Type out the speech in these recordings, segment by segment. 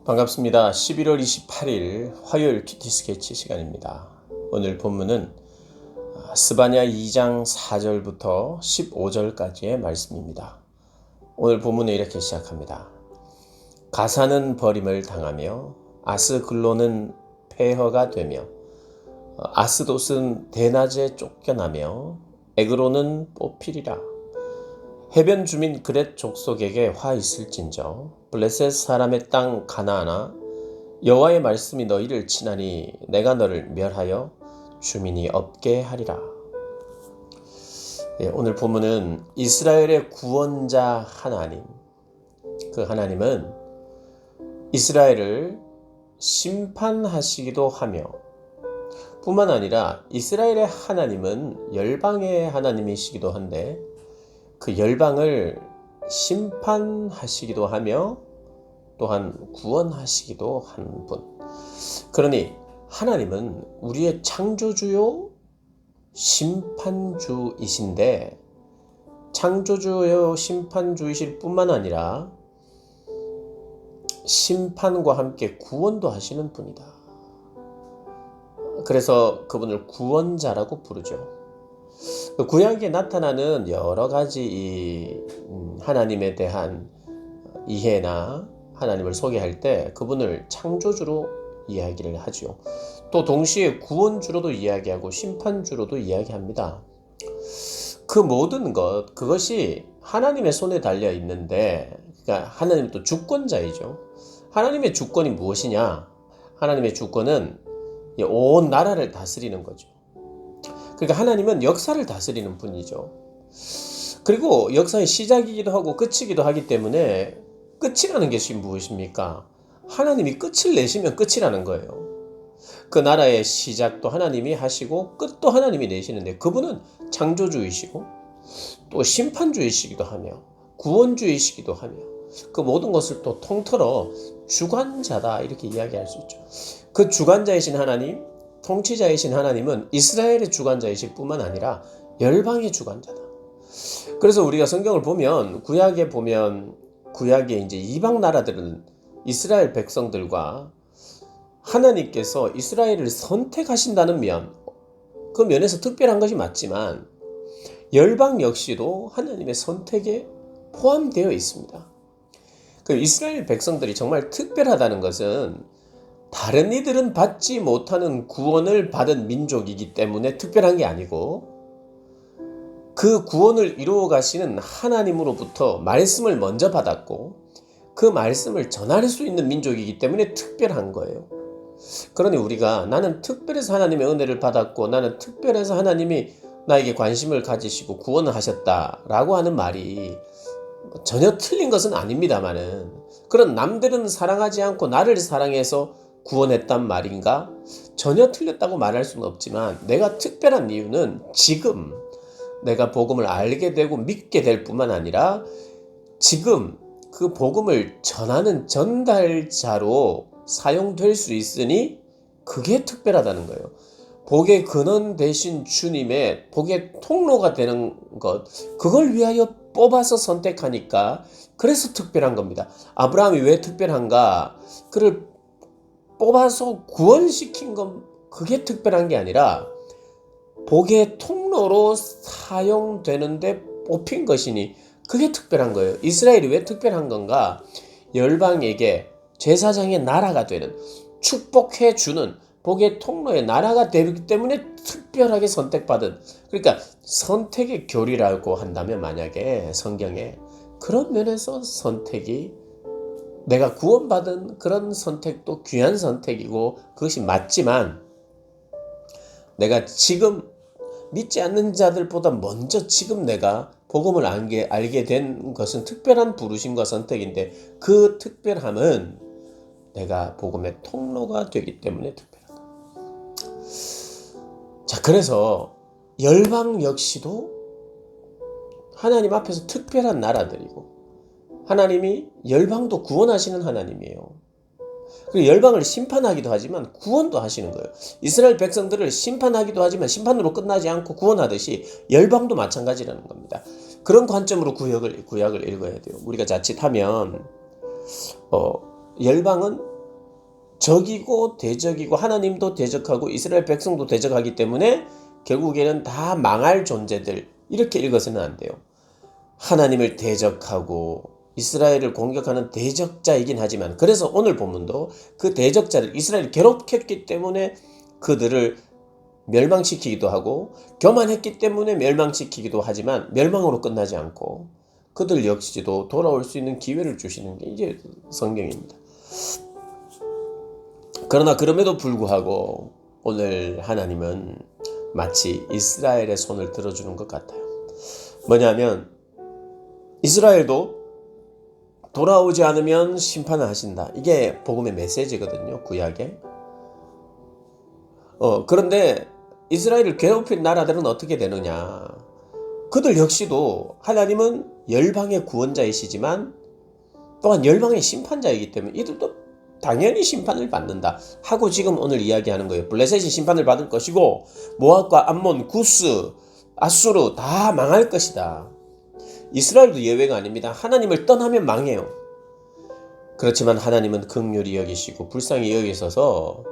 반갑습니다. 11월 28일 화요일 큐티 스케치 시간입니다. 오늘 본문은 스바냐 2장 4절부터 15절까지의 말씀입니다. 오늘 본문은 이렇게 시작합니다. 가사는 버림을 당하며 아스글론은 폐허가 되며 아스돗은 대낮에 쫓겨나며 에그론은 뽑히리라. 해변 주민 그렛 족속에게 화 있을진저 블레셋 사람의 땅 가나안아 여호와의 말씀이 너희를 치나니 내가 너를 멸하여 주민이 없게 하리라. 오늘 본문은 이스라엘의 구원자 하나님, 그 하나님은 이스라엘을 심판하시기도 하며 뿐만 아니라 이스라엘의 하나님은 열방의 하나님이시기도 한데 그 열방을 심판하시기도 하며 또한 구원하시기도 한 분. 그러니 하나님은 우리의 창조주요 심판주이신데 창조주요 심판주이실 뿐만 아니라 심판과 함께 구원도 하시는 분이다. 그래서 그분을 구원자라고 부르죠. 구약에 나타나는 여러 가지 하나님에 대한 이해나 하나님을 소개할 때 그분을 창조주로 이야기를 하죠. 또 동시에 구원주로도 이야기하고 심판주로도 이야기합니다. 그 모든 그것이 하나님의 손에 달려 있는데, 그러니까 하나님은 또 주권자이죠. 하나님의 주권이 무엇이냐? 하나님의 주권은 온 나라를 다스리는 거죠. 그러니까 하나님은 역사를 다스리는 분이죠. 그리고 역사의 시작이기도 하고 끝이기도 하기 때문에 끝이라는 것이 무엇입니까? 하나님이 끝을 내시면 끝이라는 거예요. 그 나라의 시작도 하나님이 하시고 끝도 하나님이 내시는데 그분은 창조주이시고 또 심판주이시기도 하며 구원주이시기도 하며 그 모든 것을 또 통틀어 주관자다 이렇게 이야기할 수 있죠. 그 주관자이신 하나님, 통치자이신 하나님은 이스라엘의 주관자이실 뿐만 아니라 열방의 주관자다. 그래서 우리가 성경을 보면 구약에 이제 이방 나라들은 이스라엘 백성들과 하나님께서 이스라엘을 선택하신다는 그 면에서 특별한 것이 맞지만 열방 역시도 하나님의 선택에 포함되어 있습니다. 그 이스라엘 백성들이 정말 특별하다는 것은 다른 이들은 받지 못하는 구원을 받은 민족이기 때문에 특별한 게 아니고 그 구원을 이루어 가시는 하나님으로부터 말씀을 먼저 받았고 그 말씀을 전할 수 있는 민족이기 때문에 특별한 거예요. 그러니 우리가 나는 특별해서 하나님의 은혜를 받았고 나는 특별해서 하나님이 나에게 관심을 가지시고 구원을 하셨다라고 하는 말이 전혀 틀린 것은 아닙니다만은 그런 남들은 사랑하지 않고 나를 사랑해서 구원했단 말인가? 전혀 틀렸다고 말할 수는 없지만 내가 특별한 이유는 지금 내가 복음을 알게 되고 믿게 될 뿐만 아니라 지금 그 복음을 전하는 전달자로 사용될 수 있으니 그게 특별하다는 거예요. 복의 근원 되신 주님의 복의 통로가 되는 것, 그걸 위하여 뽑아서 선택하니까 그래서 특별한 겁니다. 아브라함이 왜 특별한가? 그를 뽑아서 구원시킨 건 그게 특별한 게 아니라 복의 통로로 사용되는데 뽑힌 것이니 그게 특별한 거예요. 이스라엘이 왜 특별한 건가? 열방에게 제사장의 나라가 되는 축복해 주는 복의 통로의 나라가 되기 때문에 특별하게 선택받은, 그러니까 선택의 교리라고 한다면 만약에 성경에 그런 면에서 선택이 내가 구원받은 그런 선택도 귀한 선택이고 그것이 맞지만 내가 지금 믿지 않는 자들보다 먼저 지금 내가 복음을 알게 된 것은 특별한 부르심과 선택인데 그 특별함은 내가 복음의 통로가 되기 때문에 특별하다. 자, 그래서 열방 역시도 하나님 앞에서 특별한 나라들이고 하나님이 열방도 구원하시는 하나님이에요. 그리고 열방을 심판하기도 하지만 구원도 하시는 거예요. 이스라엘 백성들을 심판하기도 하지만 심판으로 끝나지 않고 구원하듯이 열방도 마찬가지라는 겁니다. 그런 관점으로 구약을 읽어야 돼요. 우리가 자칫하면 열방은 적이고 대적이고 하나님도 대적하고 이스라엘 백성도 대적하기 때문에 결국에는 다 망할 존재들, 이렇게 읽어서는 안 돼요. 하나님을 대적하고 이스라엘을 공격하는 대적자이긴 하지만, 그래서 오늘 본문도 그 대적자들, 이스라엘을 괴롭혔기 때문에 그들을 멸망시키기도 하고 교만했기 때문에 멸망시키기도 하지만 멸망으로 끝나지 않고 그들 역시도 돌아올 수 있는 기회를 주시는 게 이제 성경입니다. 그러나 그럼에도 불구하고 오늘 하나님은 마치 이스라엘의 손을 들어주는 것 같아요. 뭐냐면 이스라엘도 돌아오지 않으면 심판을 하신다. 이게 복음의 메시지거든요. 구약에. 그런데 이스라엘을 괴롭힌 나라들은 어떻게 되느냐. 그들 역시도 하나님은 열방의 구원자이시지만 또한 열방의 심판자이기 때문에 이들도 당연히 심판을 받는다 하고 지금 오늘 이야기하는 거예요. 블레셋이 심판을 받을 것이고 모압과 암몬, 구스, 아수르 다 망할 것이다. 이스라엘도 예외가 아닙니다. 하나님을 떠나면 망해요. 그렇지만 하나님은 긍휼히 여기시고 불쌍히 여기셔서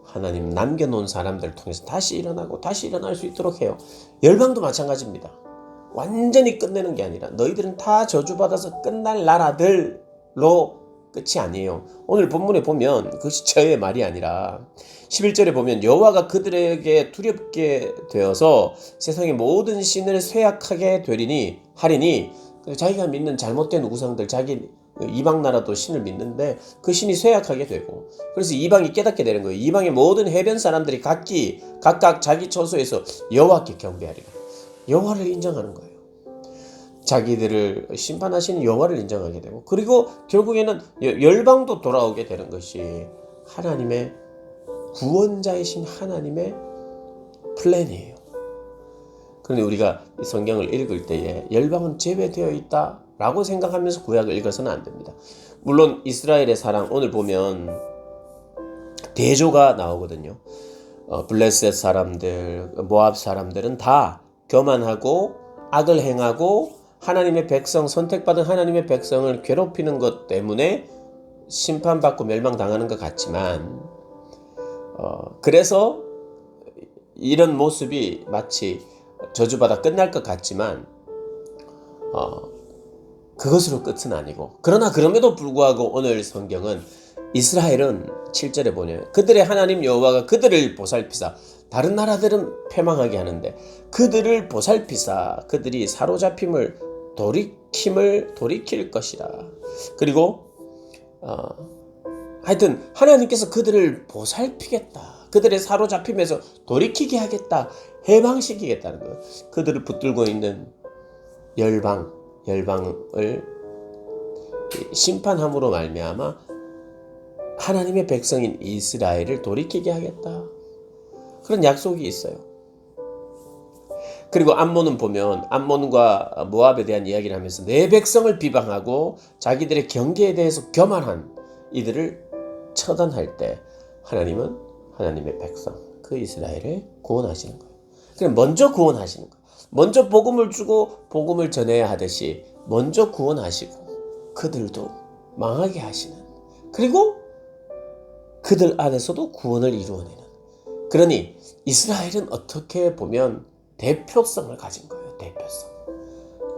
하나님 남겨놓은 사람들을 통해서 다시 일어나고 다시 일어날 수 있도록 해요. 열방도 마찬가지입니다. 완전히 끝내는 게 아니라 너희들은 다 저주받아서 끝날 나라들로 끝이 아니에요. 오늘 본문에 보면 그것이 저의 말이 아니라 11절에 보면 여호와가 그들에게 두렵게 되어서 세상의 모든 신을 쇠약하게 하리니 자기가 믿는 잘못된 우상들, 자기 이방 나라도 신을 믿는데 그 신이 쇠약하게 되고, 그래서 이방이 깨닫게 되는 거예요. 이방의 모든 해변 사람들이 각각 자기 처소에서 여호와께 경배하리라. 여호와를 인정하는 거예요. 자기들을 심판하시는 여호와를 인정하게 되고, 그리고 결국에는 열방도 돌아오게 되는 것이 하나님의 구원자이신 하나님의 플랜이에요. 그런데 우리가 이 성경을 읽을 때에 열방은 제외되어 있다라고 생각하면서 구약을 읽어서는 안 됩니다. 물론 이스라엘의 사랑, 오늘 보면 대조가 나오거든요. 블레셋 사람들, 모압 사람들은 다 교만하고 악을 행하고 하나님의 백성, 선택받은 하나님의 백성을 괴롭히는 것 때문에 심판받고 멸망당하는 것 같지만, 그래서 이런 모습이 마치 저주받아 끝날 것 같지만 그것으로 끝은 아니고, 그러나 그럼에도 불구하고 오늘 성경은 이스라엘은 7절에 보면 그들의 하나님 여호와가 그들을 보살피사, 다른 나라들은 패망하게 하는데 그들을 보살피사 그들이 사로잡힘을 돌이킬 것이라. 그리고 하여튼 하나님께서 그들을 보살피겠다. 그들의 사로잡힘에서 돌이키게 하겠다. 해방시키겠다는 거예요. 그들을 붙들고 있는 열방을 심판함으로 말미암아 하나님의 백성인 이스라엘을 돌이키게 하겠다. 그런 약속이 있어요. 그리고 암몬은 보면 암몬과 모압에 대한 이야기를 하면서 내 백성을 비방하고 자기들의 경계에 대해서 교만한 이들을 처단할 때 하나님은 하나님의 백성, 그 이스라엘을 구원하시는 거예요. 그럼 먼저 구원하시는 거예요. 먼저 복음을 주고 복음을 전해야 하듯이 먼저 구원하시고 그들도 망하게 하시는, 그리고 그들 안에서도 구원을 이루어내는. 그러니 이스라엘은 어떻게 보면 대표성을 가진 거예요. 대표성.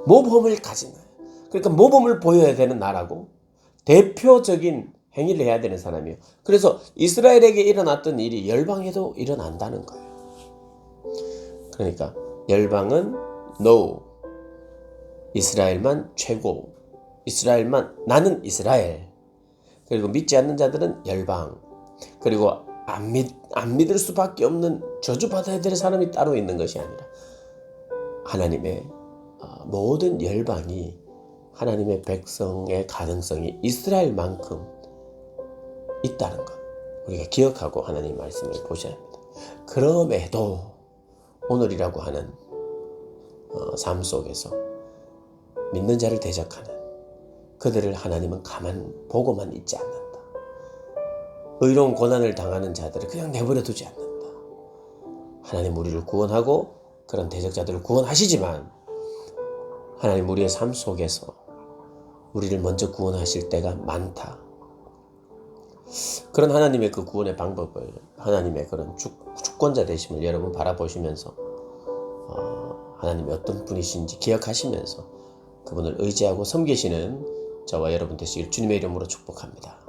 모범을 가진 거예요. 그러니까 모범을 보여야 되는 나라고 대표적인 행위를 해야 되는 사람이에요. 그래서 이스라엘에게 일어났던 일이 열방에도 일어난다는 거예요. 그러니까 열방은 no, 이스라엘만 최고, 이스라엘만 나는 이스라엘, 그리고 믿지 않는 자들은 열방, 그리고 안 믿을 수밖에 없는 저주받아야 될 사람이 따로 있는 것이 아니라 하나님의 모든 열방이 하나님의 백성의 가능성이 이스라엘만큼 있다는 것 우리가 기억하고 하나님 말씀을 보셔야 합니다. 그럼에도 오늘이라고 하는 삶 속에서 믿는 자를 대적하는 그들을 하나님은 가만 보고만 있지 않는다. 의로운 고난을 당하는 자들을 그냥 내버려 두지 않는다. 하나님 우리를 구원하고 그런 대적자들을 구원하시지만 하나님 우리의 삶 속에서 우리를 먼저 구원하실 때가 많다. 그런 하나님의 그 구원의 방법을, 하나님의 그런 주권자 되심을 여러분 바라보시면서 하나님이 어떤 분이신지 기억하시면서 그분을 의지하고 섬기시는 저와 여러분 되시길 주님의 이름으로 축복합니다.